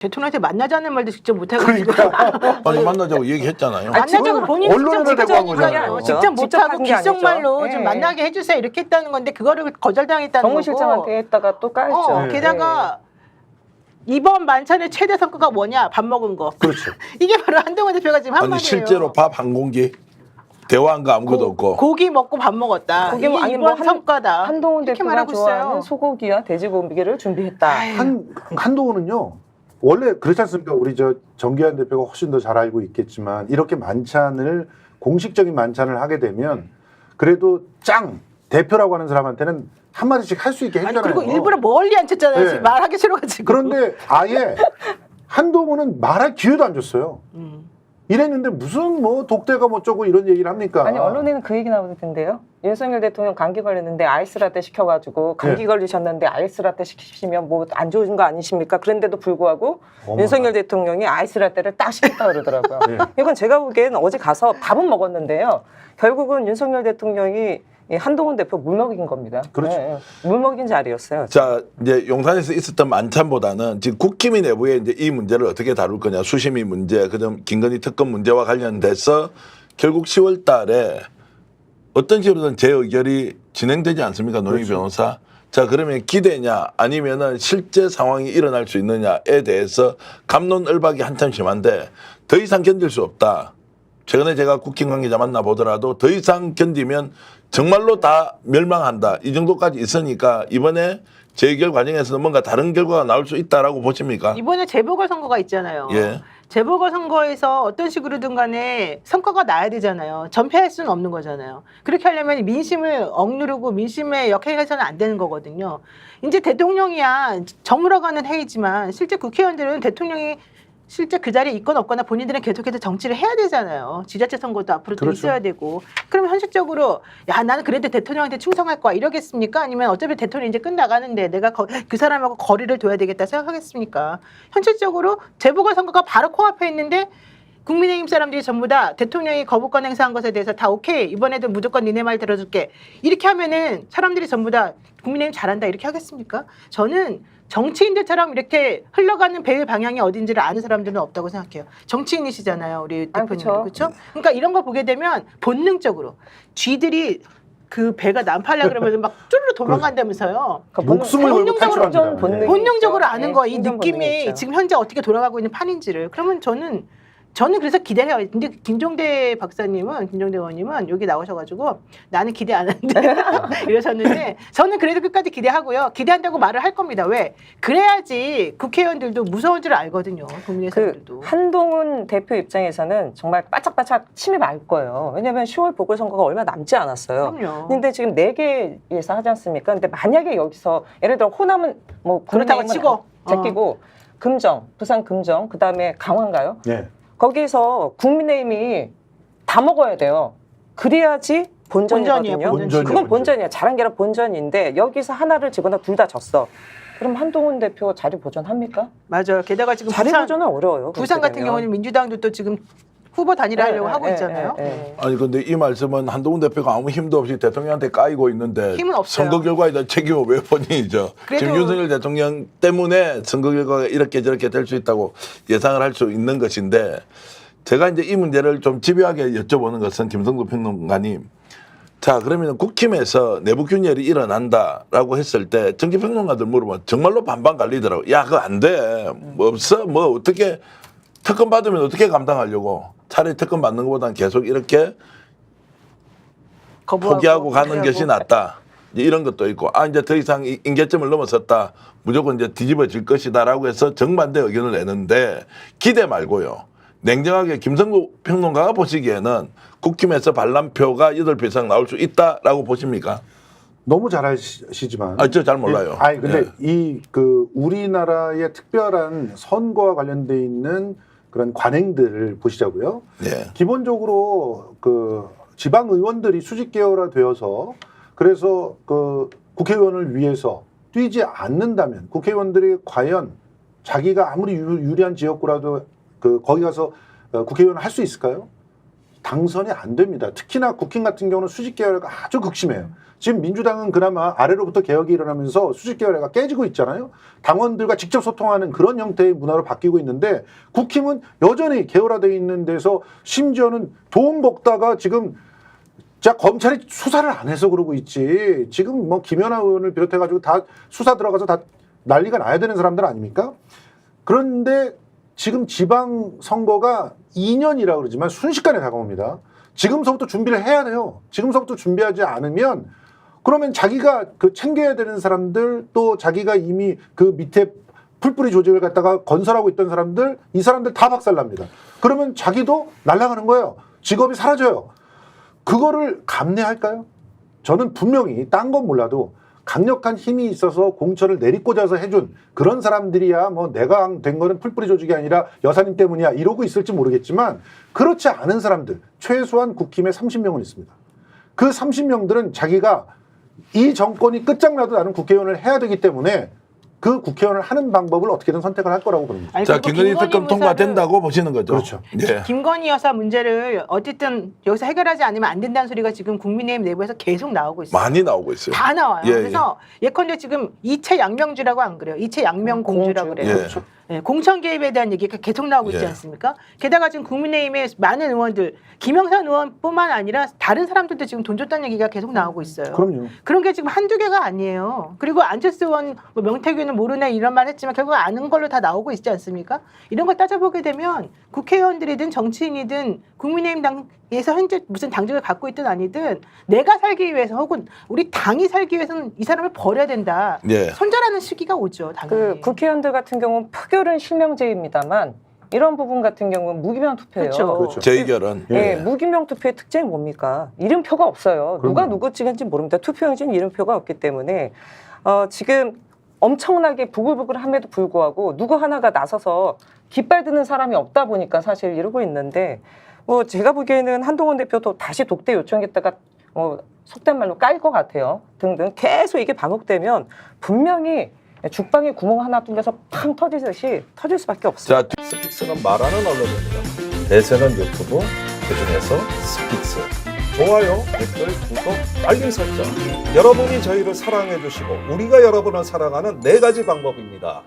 대통령한테 만나자는 말도 직접 못해가지고 아니 만나자고 얘기했잖아요. 만나자고 본인이 언론을 직접 대고 한 거잖아요. 못하니까요. 직접 못하고 한 게 아니죠. 귓속말로 좀 예. 만나게 해주세요 이렇게 했다는 건데 그거를 거절당했다는 거고. 정무실장한테 했다가 또 까였죠. 게다가 이번 만찬의 최대 성과가 뭐냐? 밥 먹은 거. 그렇죠. 이게 바로 한동훈 대표가 지금 한 아니 말이에요. 실제로 밥 한 공기 대화한 거 아무것도 없고. 고기 먹고 밥 먹었다. 고기 이게 아니 이번 뭐 성과다. 한동훈 이렇게 대표가 말하고 좋아하는 있어요. 소고기와 돼지고기를 준비했다. 한동훈은요. 원래 그렇지 않습니까? 우리 저 정기환 대표가 훨씬 더 잘 알고 있겠지만 이렇게 만찬을 공식적인 만찬을 하게 되면 그래도 짱 대표라고 하는 사람한테는 한 마디씩 할 수 있게 아니 해주잖아요. 그리고 일부러 멀리 앉혔잖아요. 네. 지금 말하기 싫어가지고. 그런데 아예 한동훈은 말할 기회도 안 줬어요. 이랬는데 무슨 뭐 독대가 뭐 어쩌고 이런 얘기를 합니까? 아니 언론에는 그 얘기 나오던데요. 윤석열 대통령 감기 걸렸는데 아이스라떼 시켜가지고 감기 네. 걸리셨는데 아이스라떼 시키시면 뭐 안 좋은 거 아니십니까? 그런데도 불구하고 어머나. 윤석열 대통령이 아이스라떼를 딱 시켰다 그러더라고요. 네. 이건 제가 보기에는 어제 가서 밥은 먹었는데요. 결국은 윤석열 대통령이 이 한동훈 대표 물먹인 겁니다. 그렇죠. 물먹인 자리였어요. 자 이제 용산에서 있었던 만찬보다는 지금 국힘이 내부에 이제 이 문제를 어떻게 다룰 거냐 수심이 문제 그다음 김건희 특검 문제와 관련돼서 결국 10월달에 어떤 식으로든 재의결이 진행되지 않습니까 노영희 그렇죠. 변호사? 자 그러면 기대냐 아니면은 실제 상황이 일어날 수 있느냐에 대해서 갑론을박이 한참 심한데 더 이상 견딜 수 없다. 최근에 제가 국힘 관계자 만나보더라도 더 이상 견디면 정말로 다 멸망한다. 이 정도까지 있으니까 이번에 재의결 과정에서는 뭔가 다른 결과가 나올 수 있다라고 보십니까? 이번에 재보궐선거가 있잖아요. 예. 재보궐선거에서 어떤 식으로든 간에 성과가 나야 되잖아요. 전패할 수는 없는 거잖아요. 그렇게 하려면 민심을 억누르고 민심에 역행해서는 안 되는 거거든요. 이제 대통령이야 저물어가는 회의지만 실제 국회의원들은 대통령이 실제 그 자리에 있거나 없거나 본인들은 계속해서 정치를 해야 되잖아요. 지자체 선거도 앞으로 또 그렇죠. 있어야 되고. 그러면 현실적으로 야 나는 그래도 대통령한테 충성할 거야 이러겠습니까? 아니면 어차피 대통령 이제 끝나가는데 내가 그 사람하고 거리를 둬야 되겠다 생각하겠습니까? 현실적으로 재보궐선거가 바로 코앞에 있는데 국민의힘 사람들이 전부 다 대통령이 거부권 행사한 것에 대해서 다 오케이 이번에도 무조건 니네 말 들어줄게 이렇게 하면은 사람들이 전부 다 국민의힘 잘한다 이렇게 하겠습니까? 저는 정치인들처럼 이렇게 흘러가는 배의 방향이 어딘지를 아는 사람들은 없다고 생각해요. 정치인이시잖아요, 우리 대표님. 그쵸. 그렇죠? 그러니까 이런 거 보게 되면 본능적으로 쥐들이 그 배가 난파하려 그러면 막 쭈르르 도망간다면서요. 그러니까 목숨을 걸고 본능적으로 탈출합니다. 본능이 본능적으로 있죠. 아는 네, 거, 이 생존 본능이 느낌이 있죠. 지금 현재 어떻게 돌아가고 있는 판인지를. 그러면 저는 그래서 기대를 해요. 근데 김종대 의원님은 여기 나오셔가지고 나는 기대 안 하는데 이러셨는데 저는 그래도 끝까지 기대하고요. 기대한다고 말을 할 겁니다. 왜? 그래야지 국회의원들도 무서운 줄 알거든요. 국민의 그 사람들도. 한동훈 대표 입장에서는 정말 바짝바짝 침이 말 거예요. 왜냐하면 10월 보궐선거가 얼마 남지 않았어요. 그럼요. 근데 지금 4개에서 하지 않습니까? 근데 만약에 여기서 예를 들어 호남은 뭐 그렇다고 국민의힘은 치고. 제끼고 금정, 부산 금정, 그 다음에 강화인가요? 네. 거기서 국민의힘이 다 먹어야 돼요. 그래야지 본전이거든요. 본전이에요, 본전이에요, 그건 본전. 본전이야. 잘한 게 아니라 본전인데 여기서 하나를 집어넣어 둘 다 졌어. 그럼 한동훈 대표 자리 보존합니까? 맞아요. 게다가 지금 자리 보존은 어려워요. 부산 그렇게 같은 되면. 경우는 민주당도 또 지금 후보 단일화하려고 하고 있잖아요. 아니 근데 이 말씀은 한동훈 대표가 아무 힘도 없이 대통령한테 까이고 있는데 힘은 없어요. 선거 결과에 대한 책임을 왜 본인이죠? 그래도- 지금 윤석열 대통령 때문에 선거 결과가 이렇게 저렇게 될 수 있다고 예상을 할 수 있는 것인데 제가 이제 이 문제를 좀 집요하게 여쭤보는 것은 김성도 평론가님. 자 그러면 국힘에서 내부 균열이 일어난다라고 했을 때 정치평론가들 물어보면 정말로 반반 갈리더라고. 야 그거 안 돼. 뭐 없어. 뭐 어떻게 특검 받으면 어떻게 감당하려고. 차라리 특검 받는 것보다는 계속 이렇게 포기하고 가는 것이 낫다. 이제 이런 것도 있고 이제 더 이상 임계점을 넘어섰다. 무조건 이제 뒤집어질 것이다라고 해서 정반대 의견을 내는데 기대 말고요. 냉정하게 김성구 평론가가 보시기에는 국힘에서 반란표가 8표 이상 나올 수 있다라고 보십니까? 너무 잘 아시지만. 저 잘 몰라요. 아니 근데 예. 이 그 우리나라의 특별한 선거와 관련돼 있는 그런 관행들을 보시자고요. 예. 기본적으로 그 지방 의원들이 수직 계열화 되어서 그래서 그 국회의원을 위해서 뛰지 않는다면 국회의원들이 과연 자기가 아무리 유리한 지역구라도 그 거기 가서 국회의원을 할 수 있을까요? 당선이 안 됩니다. 특히나 국힘 같은 경우는 수직 계열화가 아주 극심해요. 지금 민주당은 그나마 아래로부터 개혁이 일어나면서 수직 계열화가 깨지고 있잖아요. 당원들과 직접 소통하는 그런 형태의 문화로 바뀌고 있는데 국힘은 여전히 계열화되어 있는 데서 심지어는 돈 먹다가 지금 자 검찰이 수사를 안 해서 그러고 있지. 지금 뭐 김연아 의원을 비롯해가지고 다 수사 들어가서 다 난리가 나야 되는 사람들 아닙니까? 그런데 지금 지방선거가 2년이라 그러지만 순식간에 다가옵니다. 지금서부터 준비를 해야 돼요. 지금서부터 준비하지 않으면 그러면 자기가 그 챙겨야 되는 사람들 또 자기가 이미 그 밑에 풀뿌리 조직을 갖다가 건설하고 있던 사람들 이 사람들 다 박살납니다. 그러면 자기도 날아가는 거예요. 직업이 사라져요. 그거를 감내할까요? 저는 분명히 딴 건 몰라도 강력한 힘이 있어서 공천을 내리꽂아서 해준 그런 사람들이야 뭐 내가 된 거는 풀뿌리 조직이 아니라 여사님 때문이야 이러고 있을지 모르겠지만 그렇지 않은 사람들 최소한 국힘에 30명은 있습니다. 그 30명들은 자기가 이 정권이 끝장나도 나는 국회의원을 해야 되기 때문에 그 국회의원을 하는 방법을 어떻게든 선택을 할 거라고 봅니다. 아니, 자, 그리고 김건희 김건희 특검 무사를- 통과된다고 보시는 거죠. 그렇죠. 예. 김건희 여사 문제를 어쨌든 여기서 해결하지 않으면 안 된다는 소리가 지금 국민의힘 내부에서 계속 나오고 있어요. 많이 나오고 있어요. 다 나와요. 예, 그래서 예컨대 지금 이채 양명주라고 안 그래요. 이채 양명공주라고 공주. 그래요. 예. 그렇죠. 네, 공천 개입에 대한 얘기가 계속 나오고 있지 예. 않습니까? 게다가 지금 국민의힘의 많은 의원들, 김영삼 의원뿐만 아니라 다른 사람들도 지금 돈 줬다는 얘기가 계속 나오고 있어요. 그럼요. 그런 게 지금 한두 개가 아니에요. 그리고 안철수 의원, 뭐 명태균은 모르네 이런 말 했지만 결국 아는 걸로 다 나오고 있지 않습니까? 이런 걸 따져보게 되면 국회의원들이든 정치인이든 국민의힘 당에서 현재 무슨 당직을 갖고 있든 아니든 내가 살기 위해서 혹은 우리 당이 살기 위해서는 이 사람을 버려야 된다. 예. 손절하는 시기가 오죠. 당연히. 그 국회의원들 같은 경우는 표결은 실명제입니다만 이런 부분 같은 경우는 무기명 투표예요. 그렇죠. 그렇죠. 제 의견은 예, 무기명 투표의 특징이 뭡니까? 이름표가 없어요. 누가 그럼요. 누구 찍은지 모릅니다. 투표용지는 이름표가 없기 때문에 지금 엄청나게 부글부글함에도 불구하고 누구 하나가 나서서 깃발 드는 사람이 없다 보니까 사실 이러고 있는데 뭐 제가 보기에는 한동훈 대표도 다시 독대 요청했다가 속된 말로 깔 것 같아요. 등등 계속 이게 반복되면 분명히 죽방에 구멍 하나 뚫려서 팡 터지듯이 터질 수밖에 없어요. 자, 스픽스는 말하는 언론입니다. 대세는 유튜브, 그중에서 스픽스. 좋아요, 댓글, 구독, 알림 설정. 여러분이 저희를 사랑해 주시고 우리가 여러분을 사랑하는 4가지 방법입니다.